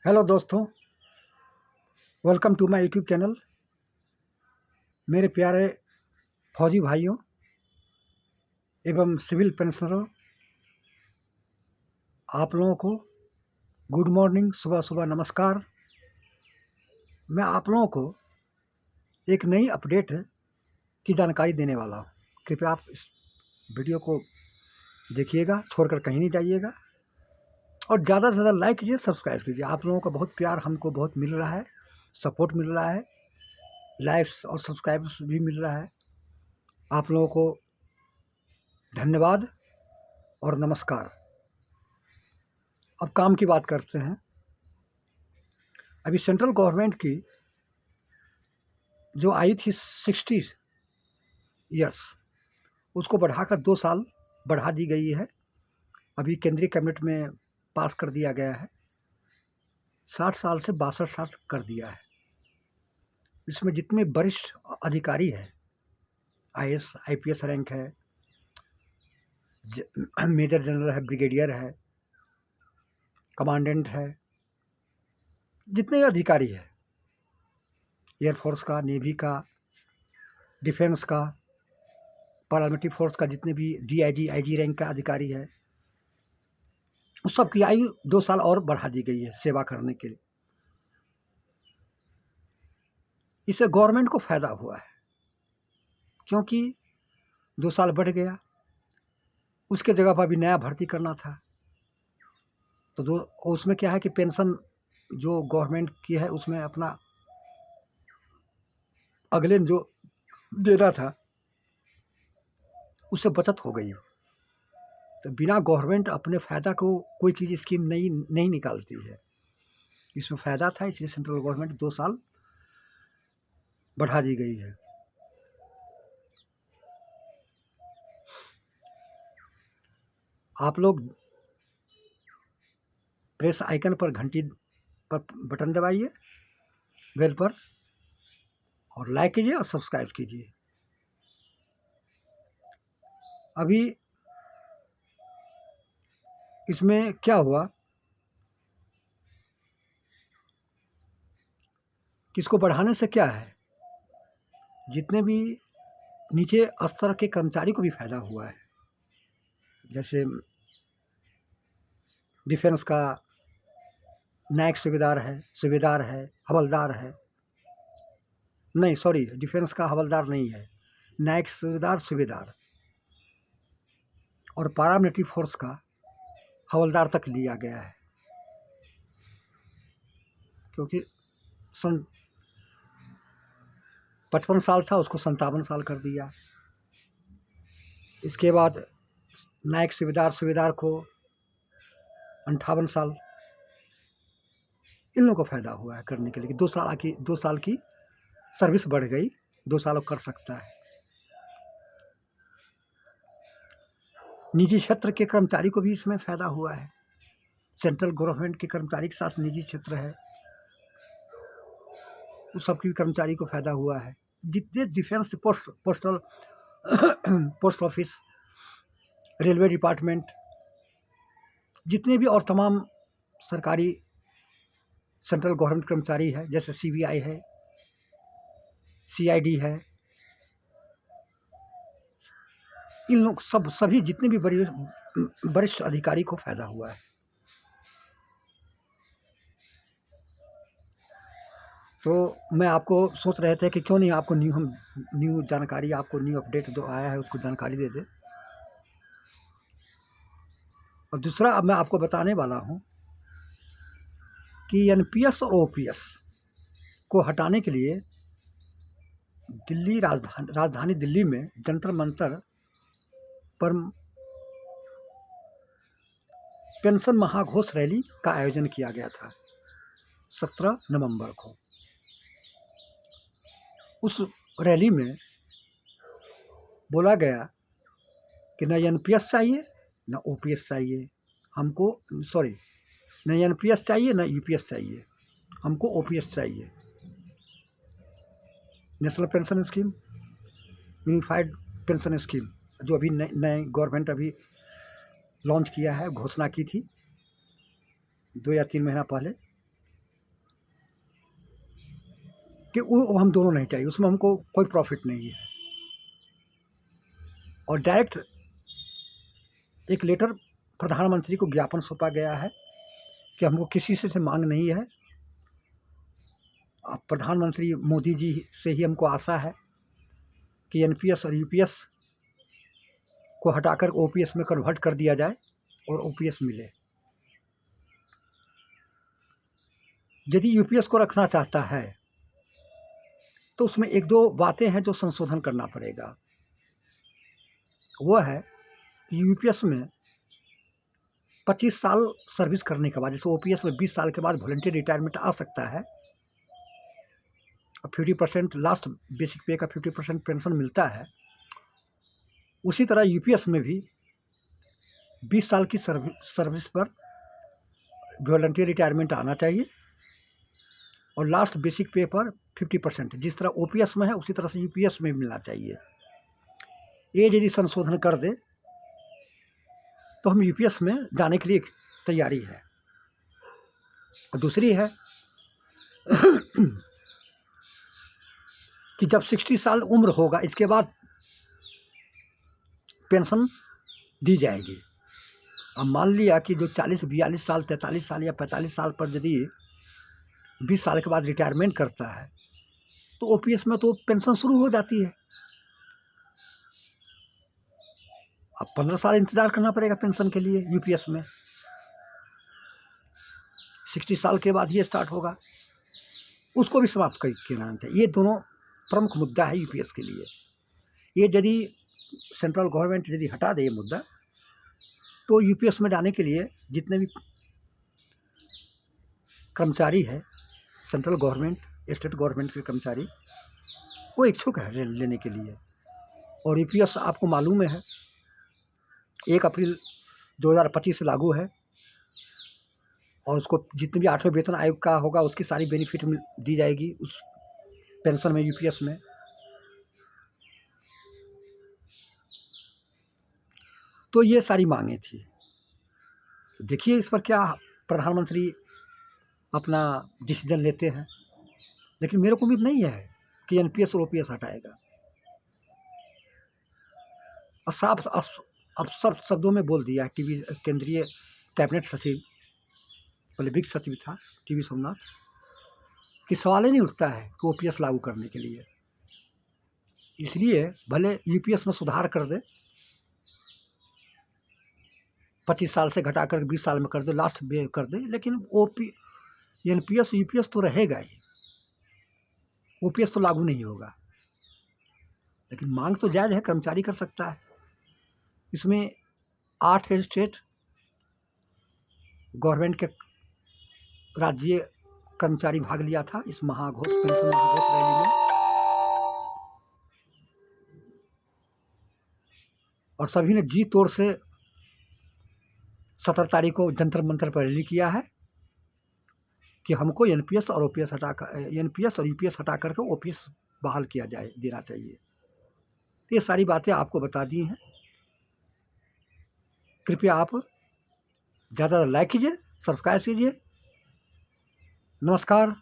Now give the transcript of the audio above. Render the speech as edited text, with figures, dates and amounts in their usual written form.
Hello दोस्तों, welcome to my YouTube channel. मेरे प्यारे फौजी भाइयों एवं सिविल पेंशनरों, आप लोगों को गुड मॉर्निंग, सुबह सुबह नमस्कार। मैं आप लोगों को एक नई अपडेट की जानकारी देने वाला हूँ। कृपया आप इस वीडियो को देखिएगा, छोड़कर कहीं नहीं जाइएगा और ज़्यादा से ज़्यादा लाइक कीजिए, सब्सक्राइब कीजिए। आप लोगों का बहुत प्यार हमको बहुत मिल रहा है, सपोर्ट मिल रहा है, लाइक्स और सब्सक्राइब्स भी मिल रहा है। आप लोगों को धन्यवाद और नमस्कार। अब काम की बात करते हैं। अभी सेंट्रल गवर्नमेंट की जो आई थी 60 ईयर्स, उसको बढ़ाकर 2 साल बढ़ा दी गई है। अभी केंद्रीय कैबिनेट में पास कर दिया गया है। 60 साल से 62 साल कर दिया है। इसमें जितने वरिष्ठ अधिकारी हैं, आईएएस आईपीएस रैंक है, मेजर जनरल है, ब्रिगेडियर है, कमांडेंट है, जितने अधिकारी हैं, एयरफोर्स का, नेवी का, डिफेंस का, पार्लियामेंट्री फोर्स का, जितने भी डीआईजी आईजी रैंक का अधिकारी है, उस सब की आयु 2 साल और बढ़ा दी गई है सेवा करने के लिए। इससे गवर्नमेंट को फ़ायदा हुआ है, क्योंकि 2 साल बढ़ गया, उसके जगह पर अभी नया भर्ती करना था। तो उसमें क्या है कि पेंशन जो गवर्नमेंट की है, उसमें अपना अगले जो देना था उससे बचत हो गई। तो बिना गवर्नमेंट अपने फ़ायदा को कोई चीज़ स्कीम नहीं निकालती है। इसमें फ़ायदा था, इसलिए सेंट्रल गवर्नमेंट 2 साल बढ़ा दी गई है। आप लोग प्रेस आइकन पर घंटी पर बटन दबाइए, बेल पर, और लाइक कीजिए और सब्सक्राइब कीजिए। अभी इसमें क्या हुआ कि इसको बढ़ाने से क्या है, जितने भी नीचे स्तर के कर्मचारी को भी फ़ायदा हुआ है। जैसे डिफेंस का नायक सूबेदार है, हवलदार है, नहीं सॉरी, डिफेंस का हवलदार नहीं है, नायक सूबेदार, और पारामिलिट्री फोर्स का हवलदार तक लिया गया है, क्योंकि सन 55 साल था, उसको 57 साल कर दिया। इसके बाद नायक सूबेदार को 58 साल। इन लोगों को फ़ायदा हुआ है करने के लिए कि 2 साल की सर्विस बढ़ गई, 2 साल कर सकता है। निजी क्षेत्र के कर्मचारी को भी इसमें फ़ायदा हुआ है। सेंट्रल गवर्नमेंट के कर्मचारी के साथ निजी क्षेत्र है, उस सब की कर्मचारी को फ़ायदा हुआ है। जितने defence post office, railway department, जितने भी और तमाम सरकारी सेंट्रल गवर्नमेंट कर्मचारी है, जैसे सीबीआई है, सीआईडी है, इन लोग सभी जितने भी वरिष्ठ अधिकारी को फ़ायदा हुआ है। तो मैं आपको सोच रहे थे कि क्यों नहीं आपको न्यू जानकारी, आपको न्यू अपडेट जो आया है उसको जानकारी दे दे। और दूसरा अब मैं आपको बताने वाला हूँ कि एनपीएस और ओपीएस को हटाने के लिए राजधानी दिल्ली में जंतर मंतर पर पेंशन महाघोष रैली का आयोजन किया गया था 17 नवंबर को। उस रैली में बोला गया कि न एनपीएस चाहिए न ओपीएस चाहिए हमको, सॉरी, न एनपीएस चाहिए न यूपीएस चाहिए, हमको ओपीएस चाहिए। National pension scheme, unified pension scheme, जो अभी नए गवर्नमेंट अभी लॉन्च किया है, घोषणा की थी 2 या 3 महीना पहले। कि वो हम दोनों नहीं चाहिए, उसमें हमको कोई प्रॉफिट नहीं है। और डायरेक्ट एक लेटर प्रधानमंत्री को ज्ञापन सौंपा गया है कि हमको किसी से मांग नहीं है। प्रधानमंत्री मोदी जी से ही हमको आशा है कि एनपीएस और यूपीएस को हटाकर ओपीएस में कन्वर्ट कर दिया जाए और ओपीएस मिले। यदि यूपीएस को रखना चाहता है तो उसमें एक दो बातें हैं जो संशोधन करना पड़ेगा। वो है कि यूपीएस में 25 साल सर्विस करने के बाद, जैसे ओपीएस में 20 साल के बाद वॉलंटियर रिटायरमेंट आ सकता है और 50% लास्ट बेसिक पे का 50% पेंशन मिलता है, उसी तरह यूपीएस में भी 20 साल की सर्विस पर वॉलंटियर रिटायरमेंट आना चाहिए और लास्ट बेसिक पे पर 50%, जिस तरह ओपीएस में है उसी तरह से यूपीएस में मिलना चाहिए। ये यदि संशोधन कर दे तो हम यूपीएस में जाने के लिए तैयारी है। और दूसरी है कि जब 60 साल उम्र होगा इसके बाद पेंशन दी जाएगी। अब मान लिया कि जो 40, 42 साल, 43 साल या 45 साल पर यदि 20 साल के बाद रिटायरमेंट करता है तो ओपीएस में तो पेंशन शुरू हो जाती है। अब 15 साल इंतज़ार करना पड़ेगा पेंशन के लिए यूपीएस में, 60 साल के बाद ये स्टार्ट होगा, उसको भी समाप्त कर देना चाहिए। ये दोनों प्रमुख मुद्दा है यूपीएस के लिए। ये यदि सेंट्रल गवर्नमेंट यदि हटा दे ये मुद्दा तो यूपीएस में जाने के लिए जितने भी कर्मचारी है, सेंट्रल गवर्नमेंट, स्टेट गवर्नमेंट के कर्मचारी, वो इच्छुक है लेने के लिए। और यूपीएस आपको मालूम है 1 अप्रैल 2025 से लागू है और उसको जितने भी 8वें वेतन आयोग का होगा उसकी सारी बेनिफिट दी जाएगी उस पेंशन में, यूपीएस में। तो ये सारी मांगें थी। देखिए इस पर क्या प्रधानमंत्री अपना डिसीजन लेते हैं, लेकिन मेरे को उम्मीद नहीं है कि एनपीएस और ओपीएस हटाएगा। और साफ अब सब शब्दों में बोल दिया है केंद्रीय कैबिनेट सचिव, पहले वित्त सचिव था टीवी सोमनाथ, कि सवाल ही नहीं उठता है कि ओपीएस लागू करने के लिए। इसलिए भले यूपीएस में सुधार कर दे, 25 साल से घटाकर 20 साल में कर दे, लास्ट कर दे, लेकिन एनपीएस यूपीएस तो रहेगा ही, ओपीएस तो लागू नहीं होगा। लेकिन मांग तो जायज़ है, कर्मचारी कर सकता है। इसमें 8 स्टेट गवर्नमेंट के राज्य कर्मचारी भाग लिया था इस महाघोष पेंशन महाघोष रैली में, और सभी ने जी तोड़ से 17 तारीख को जंतर मंतर पर रैली किया है कि हमको एनपीएस और यूपीएस हटा करके ओपीएस बहाल किया जाए, देना चाहिए। ये सारी बातें आपको बता दी हैं। कृपया आप ज़्यादा लाइक कीजिए, सब्सक्राइब कीजिए। नमस्कार।